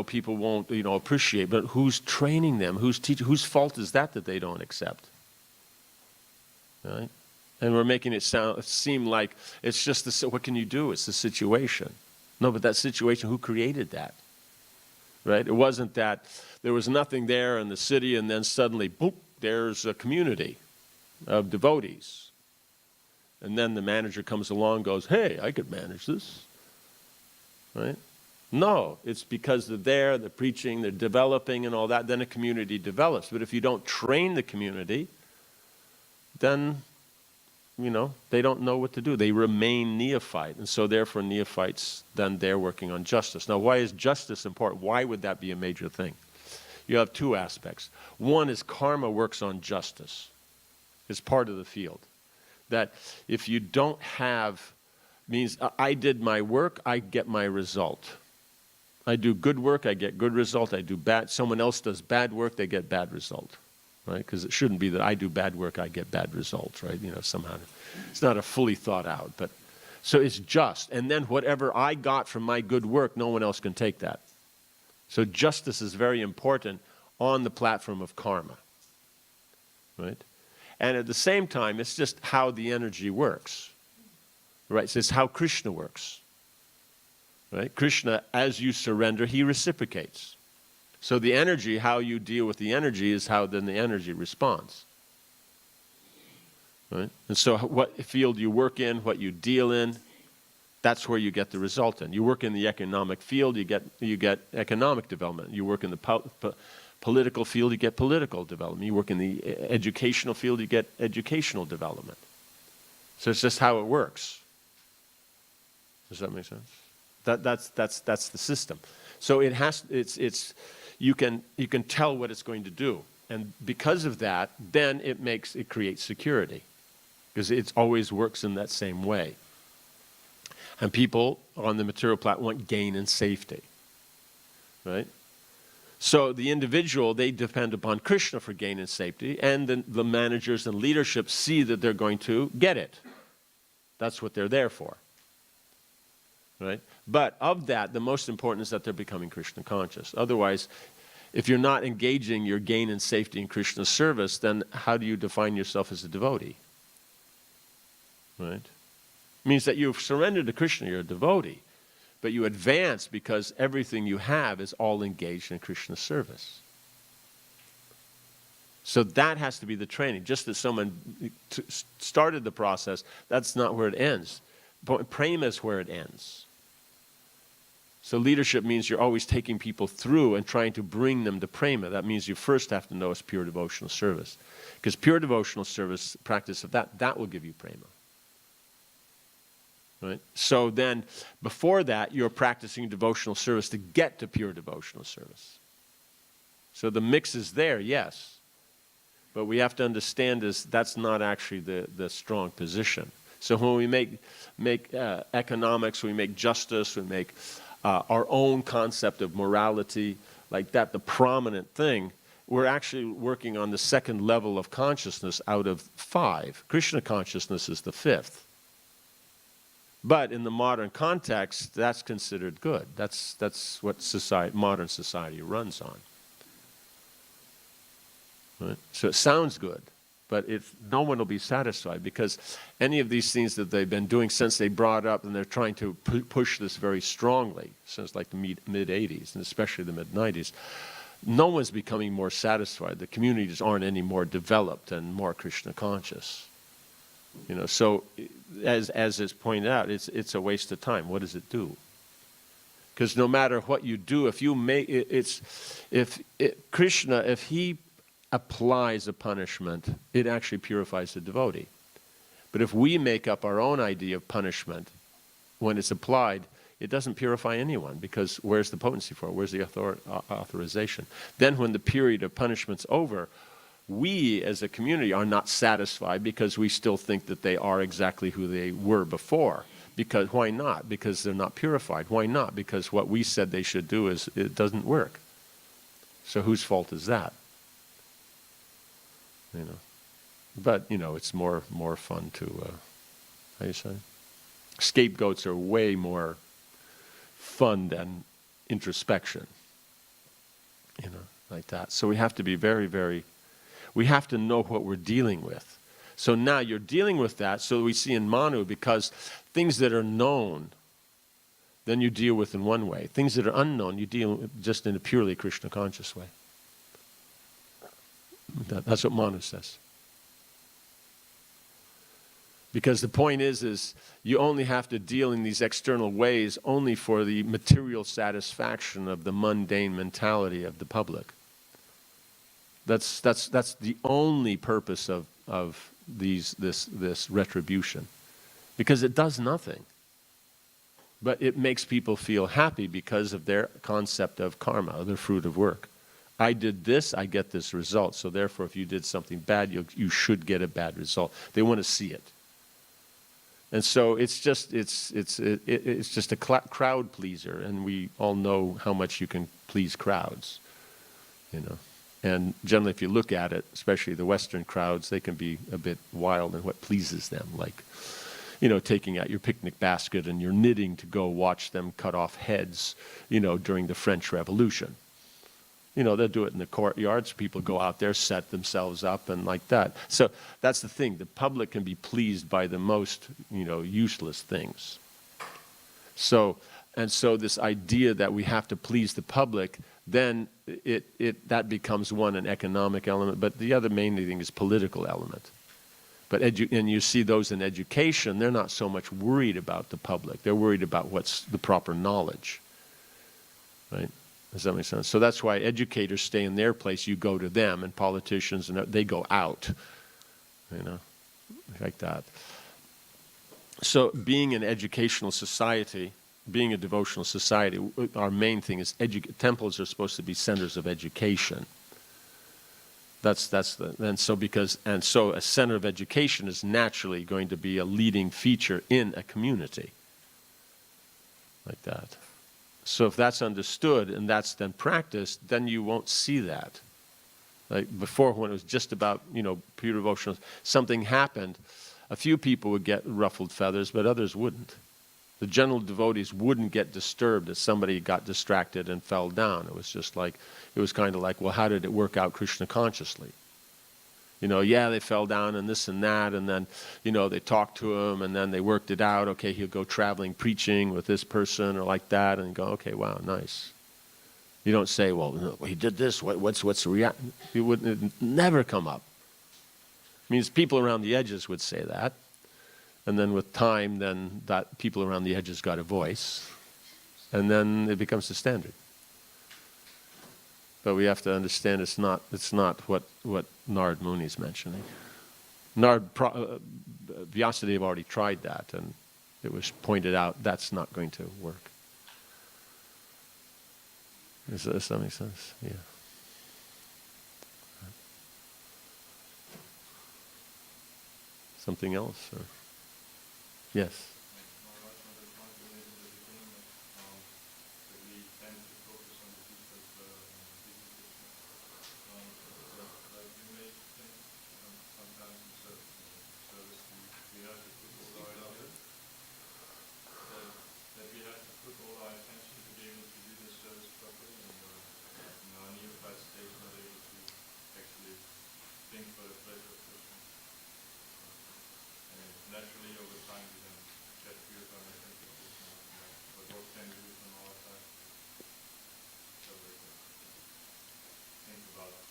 people won't, appreciate. But who's training them? Who's teaching? Whose fault is that they don't accept? Right? And we're making it seem like it's just what can you do? It's the situation. No, but that situation, who created that? right? It wasn't that there was nothing there in the city and then suddenly, boop, there's a community of devotees. And then the manager comes along and goes, hey, I could manage this, right? No, it's because they're there, they're preaching, they're developing and all that, then a community develops. But if you don't train the community, then, they don't know what to do. They remain neophyte. And so therefore neophytes, then they're working on justice. Now, why is justice important? Why would that be a major thing? You have two aspects. One is karma works on justice. It's part of the field. That if you don't have, means I did my work, I get my result. I do good work, I get good result. I do bad, someone else does bad work, they get bad result. Right? Because it shouldn't be that I do bad work, I get bad results, right? Somehow it's not a fully thought out. But so it's just. And then whatever I got from my good work, no one else can take that. So justice is very important on the platform of karma. Right? And at the same time, it's just how the energy works. Right? So it's how Krishna works. Right? Krishna, as you surrender, he reciprocates. So the energy, how you deal with the energy is how then the energy responds. Right? And so what field you work in, what you deal in, that's where you get the result in. You work in the economic field, you get economic development. You work in the political field, you get political development. You work in the educational field, you get educational development. So it's just how it works. Does that make sense? That's the system. So you can tell what it's going to do, and because of that, then it creates security, because it always works in that same way. And people on the material platform want gain and safety, right? So the individual, they depend upon Krishna for gain and safety, and the managers and leadership see that they're going to get it. That's what they're there for. Right? But of that, the most important is that they're becoming Krishna conscious. Otherwise, if you're not engaging your gain and safety in Krishna's service, then how do you define yourself as a devotee? Right? It means that you've surrendered to Krishna, you're a devotee, but you advance because everything you have is all engaged in Krishna's service. So that has to be the training. Just as someone started the process, that's not where it ends. Prema is where it ends. So leadership means you're always taking people through and trying to bring them to prema. That means you first have to know it's pure devotional service. Because pure devotional service, practice of that will give you prema. Right? So then, before that, you're practicing devotional service to get to pure devotional service. So the mix is there, yes. But we have to understand that's not actually the strong position. So when we make economics, we make justice, we make our own concept of morality, like that, the prominent thing, we're actually working on the second level of consciousness out of 5. Krishna consciousness is the 5th. But in the modern context, that's considered good. That's what modern society runs on. Right? So it sounds good. But no one will be satisfied, because any of these things that they've been doing since they brought up, and they're trying to push this very strongly since like the mid-80s, and especially the mid-90s, no one's becoming more satisfied. The communities aren't any more developed and more Krishna conscious. So as is pointed out, it's a waste of time. What does it do? Because no matter what you do, Krishna, if he applies a punishment, it actually purifies the devotee. But if we make up our own idea of punishment, when it's applied, it doesn't purify anyone, because where's the potency for it? Where's the authorization? Then when the period of punishment's over, we as a community are not satisfied, because we still think that they are exactly who they were before. Because why not? Because they're not purified. Why not? Because what we said they should do it doesn't work. So whose fault is that? But it's more fun to how do you say? Scapegoats are way more fun than introspection. Like that. So we have to be very, very. We have to know what we're dealing with. So now you're dealing with that. So we see in Manu, because things that are known, then you deal with in one way. Things that are unknown, you deal with just in a purely Krishna conscious way. That's what Manu says. Because the point is you only have to deal in these external ways only for the material satisfaction of the mundane mentality of the public. That's the only purpose of this retribution. Because it does nothing. But it makes people feel happy because of their concept of karma, the fruit of work. I did this, I get this result. So therefore, if you did something bad, you should get a bad result. They want to see it. And so it's just a crowd pleaser, and we all know how much you can please crowds, you know. And generally, if you look at it, especially the Western crowds, they can be a bit wild in what pleases them, like, you know, taking out your picnic basket and your knitting to go watch them cut off heads, you know, during the French Revolution. You know, they'll do it in the courtyards. People go out there, set themselves up, and like that. So that's the thing. The public can be pleased by the most, you know, useless things. So this idea that we have to please the public, then that becomes one, an economic element, but the other main thing is political element. But and you see those in education, they're not so much worried about the public. They're worried about what's the proper knowledge, right? Does that make sense? So that's why educators stay in their place, you go to them, and politicians, and they go out, you know, like that. So being an educational society, being a devotional society, our main thing is temples are supposed to be centers of education. So a center of education is naturally going to be a leading feature in a community, like that. So if that's understood and that's then practiced, then you won't see that. Like before, when it was just about, you know, pure devotional, something happened, a few people would get ruffled feathers, but others wouldn't. The general devotees wouldn't get disturbed if somebody got distracted and fell down. It was just like, it was kind of like, well, how did it work out Krishna consciously? You know, yeah, they fell down and this and that, and then, you know, they talked to him, and then they worked it out. Okay, he'll go traveling, preaching with this person or like that, and go, okay, wow, nice. You don't say, well, he did this. What's the reaction? It would never come up. It means people around the edges would say that, and then with time, then that people around the edges got a voice, and then it becomes the standard. But we have to understand it's not what Narad Muni is mentioning. Vyasadeva already tried that, and it was pointed out that's not going to work. Does that make sense? Yeah. Something else? Or? Yes.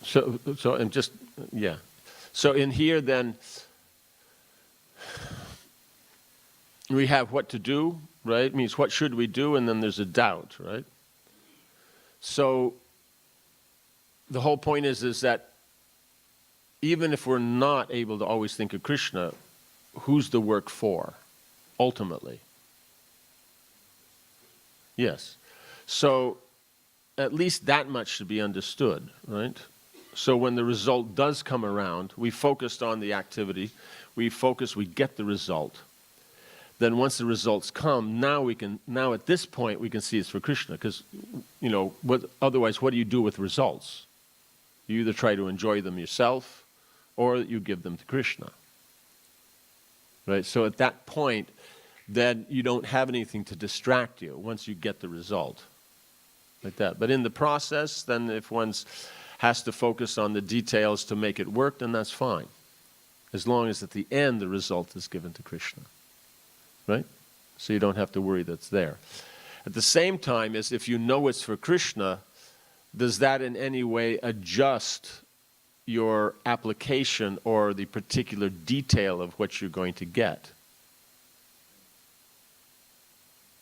So and just, yeah. So in here then, we have what to do, right? It means what should we do, and then there's a doubt, right? So the whole point is that even if we're not able to always think of Krishna, who's the work for, ultimately? Yes. So at least that much should be understood, right? So when the result does come around, we focused on the activity, we get the result. Then once the results come, now at this point we can see it's for Krishna, because, you know, otherwise what do you do with results? You either try to enjoy them yourself, or you give them to Krishna. Right? So at that point, then you don't have anything to distract you once you get the result. Like that. But in the process, then if one's has to focus on the details to make it work, then that's fine. As long as at the end the result is given to Krishna. Right? So you don't have to worry that's there. At the same time, as if you know it's for Krishna, does that in any way adjust your application or the particular detail of what you're going to get?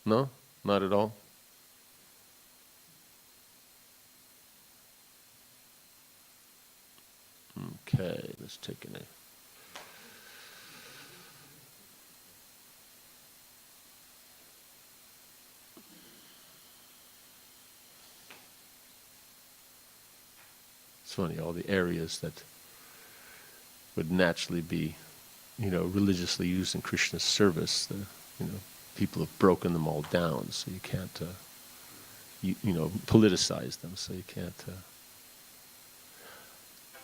No? Not at all? Okay, let's take a name. It's funny, all the areas that would naturally be, religiously used in Krishna's service, people have broken them all down, so you can't, politicize them, so you can't.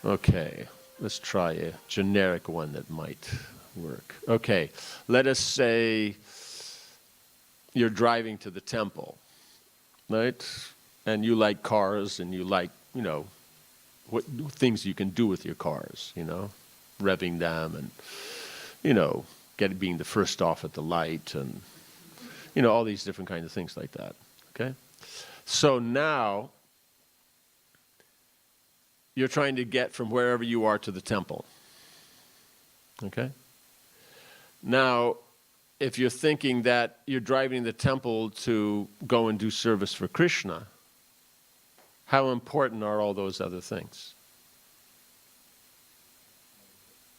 Okay, let's try a generic one that might work. Okay, let us say you're driving to the temple, right? And you like cars, and you like, what things you can do with your cars, revving them and, being the first off at the light and, all these different kinds of things like that, okay? So now, you're trying to get from wherever you are to the temple, okay? Now, if you're thinking that you're driving the temple to go and do service for Krishna, how important are all those other things?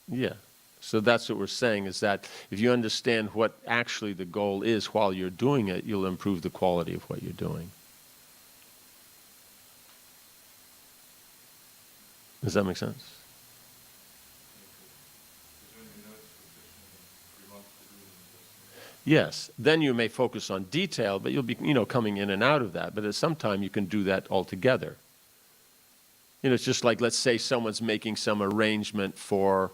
Yeah. So that's what we're saying, is that if you understand what actually the goal is while you're doing it, you'll improve the quality of what you're doing. Does that make sense? Yes, then you may focus on detail, but you'll be, coming in and out of that. But at some time, you can do that altogether. It's just like, let's say someone's making some arrangement for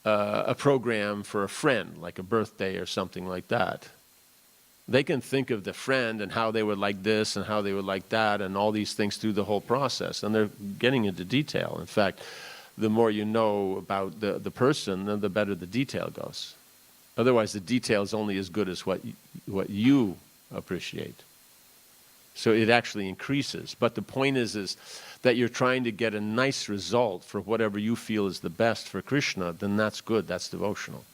a program for a friend, like a birthday or something like that. They can think of the friend and how they would like this and how they would like that and all these things through the whole process. And they're getting into detail. In fact, the more you know about the person, then the better the detail goes. Otherwise, the detail is only as good as what you appreciate. So it actually increases. But the point is that you're trying to get a nice result for whatever you feel is the best for Krishna, then that's good, that's devotional.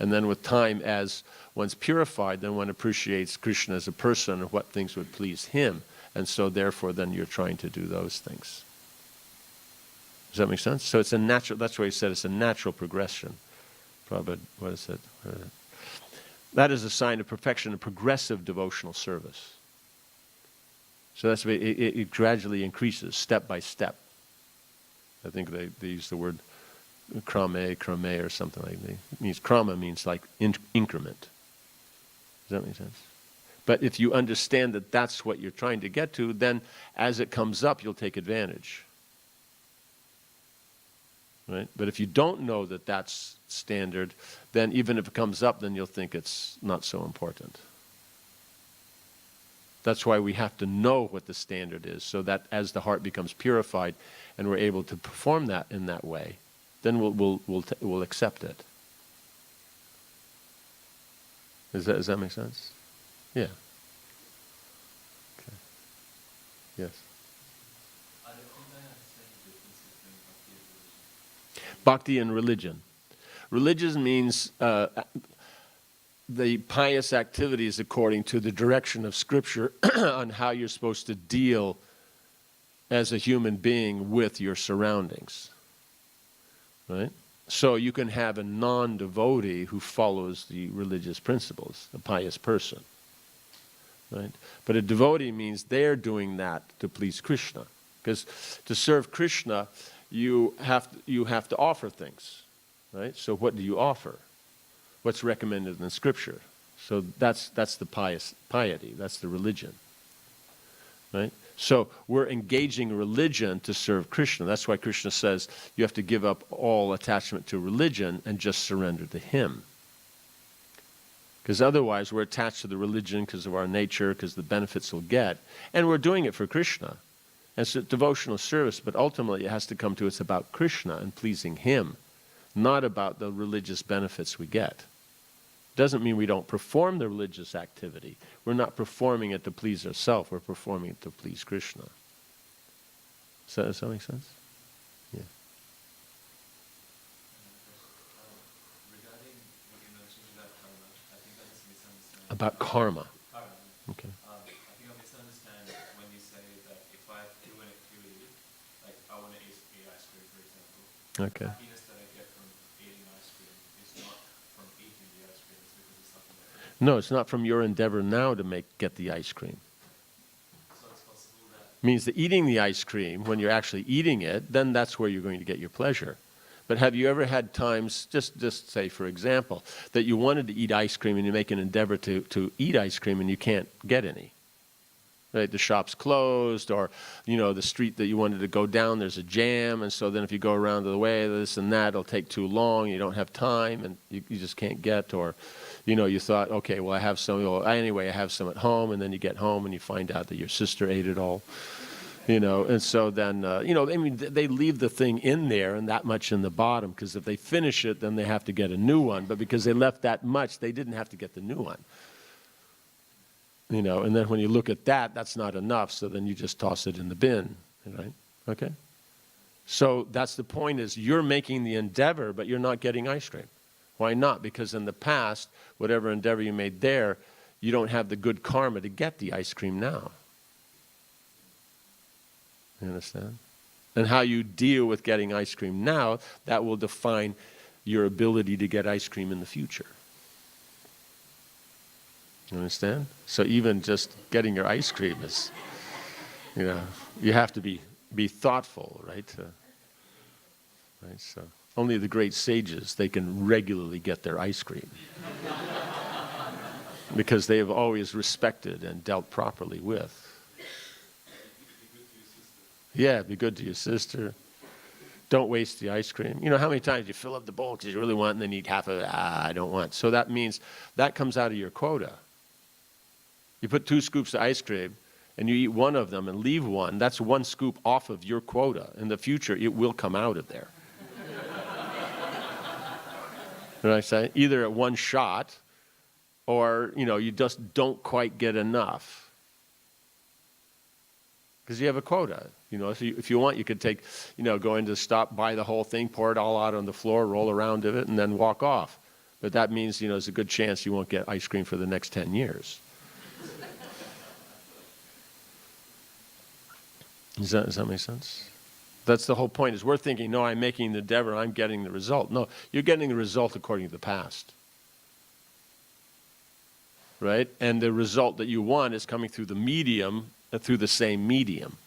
And then with time, as one's purified, then one appreciates Krishna as a person and what things would please him. And so therefore, then you're trying to do those things. Does that make sense? So it's a natural, that's why he said it's a natural progression. Prabhupada, what is it? That is a sign of perfection, a progressive devotional service. So that's it gradually increases, step by step. I think they use the word krame or something like that. It means krama means like increment. Does that make sense? But if you understand that that's what you're trying to get to, then as it comes up, you'll take advantage. Right? But if you don't know that that's standard, then even if it comes up, then you'll think it's not so important. That's why we have to know what the standard is, so that as the heart becomes purified and we're able to perform that in that way, then we'll accept it. Does that make sense? Yeah. Okay. Yes. Bhakti and religion. Religion means the pious activities according to the direction of Scripture on how you're supposed to deal as a human being with your surroundings. Right? So you can have a non-devotee who follows the religious principles, a pious person. Right? But a devotee means they're doing that to please Krishna. Because to serve Krishna, you have to offer things. Right? So what do you offer? What's recommended in Scripture? So that's the piety. That's the religion. Right? So we're engaging religion to serve Krishna. That's why Krishna says you have to give up all attachment to religion and just surrender to Him. Because otherwise we're attached to the religion because of our nature, because the benefits we'll get. And we're doing it for Krishna. And it's a devotional service, but ultimately it has to come to us about Krishna and pleasing Him, not about the religious benefits we get. Doesn't mean we don't perform the religious activity. We're not performing it to please ourselves. We're performing it to please Krishna. Does that make sense? Yeah. Regarding what you mentioned about karma, I think that is a misunderstanding. About karma. Karma. Okay. I think I misunderstand when you say that if I do an activity, like I want to eat ice cream, for example, Okay. the happiness that I get from eating ice cream is not from eating the ice cream, it's because it's something that I eat. No, it's not from your endeavor now to get the ice cream. So it's possible that Means that eating the ice cream, when you're actually eating it, then that's where you're going to get your pleasure. But have you ever had times, just say for example, that you wanted to eat ice cream and you make an endeavor to eat ice cream and you can't get any? Right? The shop's closed, or the street that you wanted to go down, there's a jam, and so then if you go around the way, this and that, it'll take too long, you don't have time, and you just can't get, or you thought, okay, well I have some, anyway I have some at home, and then you get home and you find out that your sister ate it all. And so then, they leave the thing in there and that much in the bottom, because if they finish it, then they have to get a new one. But because they left that much, they didn't have to get the new one. And then when you look at that, that's not enough, so then you just toss it in the bin, right? Okay? So that's the point, is you're making the endeavor, but you're not getting ice cream. Why not? Because in the past, whatever endeavor you made there, you don't have the good karma to get the ice cream now. You understand? And how you deal with getting ice cream now, that will define your ability to get ice cream in the future. You understand? So even just getting your ice cream is, you have to be thoughtful, right? Right. So only the great sages, they can regularly get their ice cream. Because they have always respected and dealt properly with. Yeah, be good to your sister. Don't waste the ice cream. How many times you fill up the bowl because you really want and then eat half of it? I don't want. So that means that comes out of your quota. You put 2 scoops of ice cream and you eat one of them and leave one, that's 1 scoop off of your quota. In the future, it will come out of there. You know what I'm saying? Either at one shot, or, you just don't quite get enough. Because you have a quota. So if you want, you could take, go into the stop, buy the whole thing, pour it all out on the floor, roll around in it, and then walk off. But that means, there's a good chance you won't get ice cream for the next 10 years. Does that make sense? That's the whole point, is we're thinking, no, I'm making the endeavor, I'm getting the result. No, you're getting the result according to the past. Right? And the result that you want is coming through the medium, through the same medium.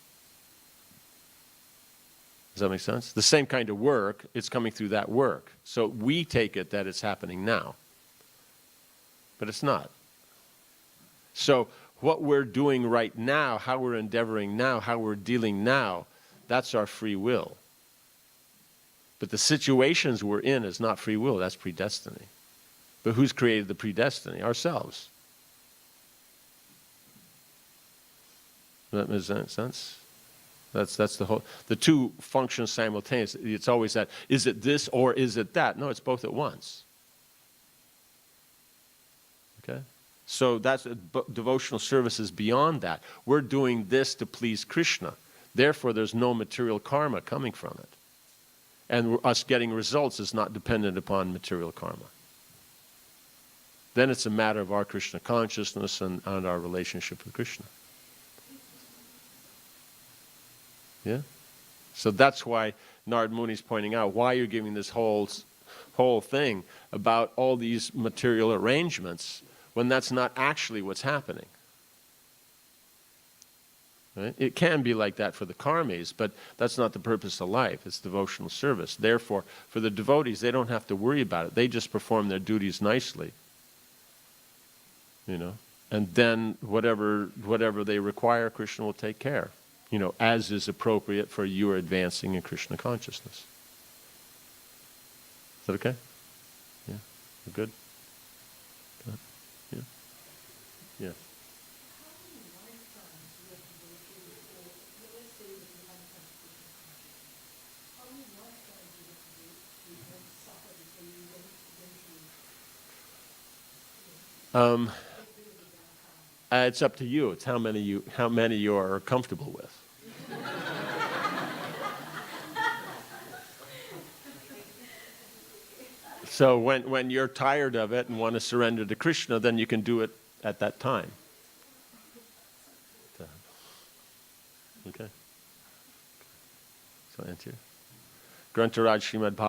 Does that make sense? The same kind of work, it's coming through that work. So we take it that it's happening now. But it's not. So what we're doing right now, how we're endeavoring now, how we're dealing now, that's our free will. But the situations we're in is not free will, that's predestiny. But who's created the predestiny? Ourselves. Does that make sense? That's the whole, the two function simultaneously. It's always that, is it this or is it that? No, it's both at once. Okay? So that's devotional service is beyond that. We're doing this to please Krishna. Therefore, there's no material karma coming from it. And us getting results is not dependent upon material karma. Then it's a matter of our Krishna consciousness and our relationship with Krishna. Yeah? So that's why Narad Muni is pointing out why you're giving this whole thing about all these material arrangements when that's not actually what's happening. Right? It can be like that for the karmis, but that's not the purpose of life. It's devotional service. Therefore, for the devotees, they don't have to worry about it. They just perform their duties nicely. And then whatever they require, Krishna will take care. As is appropriate for your advancing in Krishna consciousness. Is that okay? Yeah? We're good? Good? Yeah? Yeah. It's up to you. It's how many you are comfortable with. So when you're tired of it and want to surrender to Krishna, then you can do it at that time. Okay. So answer. Grantharaj Srimad Bhagavatam.